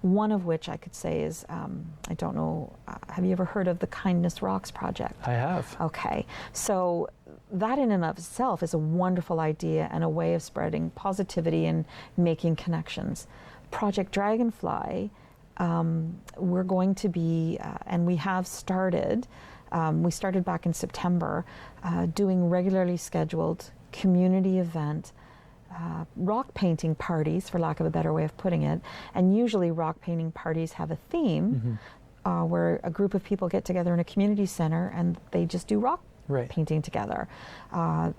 S7: One of which I could say is, I don't know, have you ever heard of the Kindness Rocks project?
S6: I have.
S7: Okay, so that in and of itself is a wonderful idea and a way of spreading positivity and making connections. Project Dragonfly, we're going to be, and we have started, we started back in September, doing regularly scheduled community event rock painting parties, for lack of a better way of putting it. And usually rock painting parties have a theme where a group of people get together in a community center and they just do rock painting together.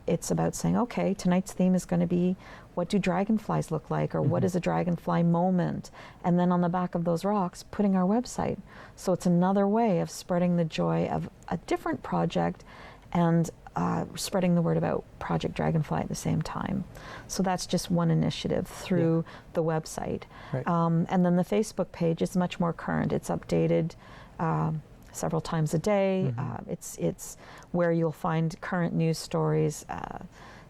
S7: It's about saying, okay, tonight's theme is going to be, what do dragonflies look like, or what is a dragonfly moment? And then on the back of those rocks, putting our website. So it's another way of spreading the joy of a different project and spreading the word about Project Dragonfly at the same time. So that's just one initiative through the website. And then the Facebook page is much more current. It's updated several times a day. It's where you'll find current news stories,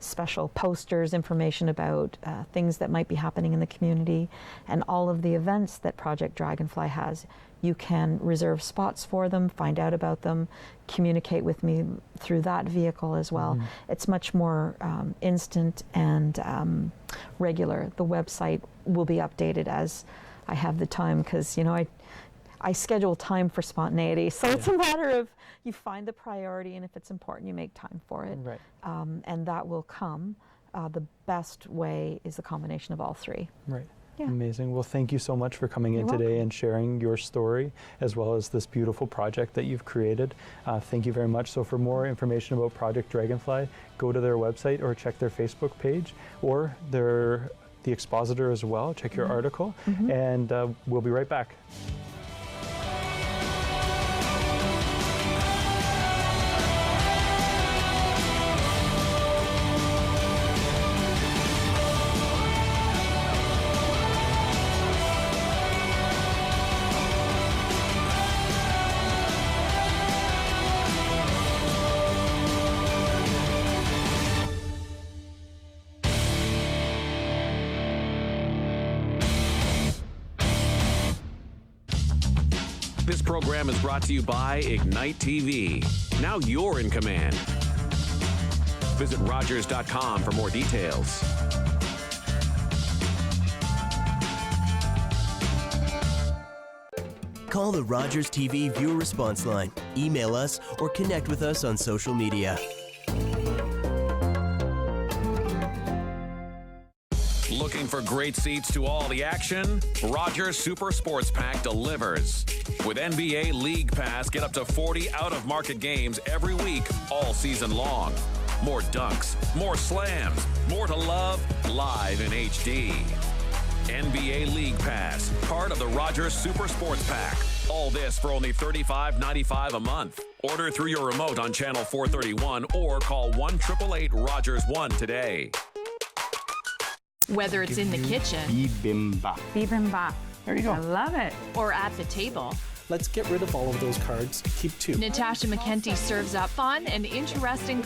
S7: special posters, information about things that might be happening in the community, and all of the events that Project Dragonfly has. You can reserve spots for them, find out about them, communicate with me through that vehicle as well. It's much more instant and regular. The website will be updated as I have the time, because I schedule time for spontaneity. So it's a matter of, you find the priority, and if it's important, you make time for it. And that will come. The best way is a combination of all three. Yeah.
S6: Amazing. Well, thank you so much for coming in today and sharing your story, as well as this beautiful project that you've created. Thank you very much. So for more information about Project Dragonfly, go to their website or check their Facebook page, or the Expositor as well. Check your article, and we'll be right back.
S8: This program is brought to you by Ignite TV. Now you're in command. Visit Rogers.com for more details.
S9: Call the Rogers TV viewer response line, email us, or connect with us on social media.
S8: Looking for great seats to all the action? Rogers Super Sports Pack delivers. With NBA League Pass, get up to 40 out-of-market games every week, all season long. More dunks, more slams, more to love, live in HD. NBA League Pass, part of the Rogers Super Sports Pack. All this for only $35.95 a month. Order through your remote on Channel 431 or call 1-888-ROGERS-1 today.
S10: Whether it's in the kitchen,
S11: Bibimbap.
S10: Bibimbap.
S11: There you go.
S10: I love it. Or at the table.
S11: Let's get rid of all of those cards. Keep two.
S10: Natasha McKenty serves up fun and interesting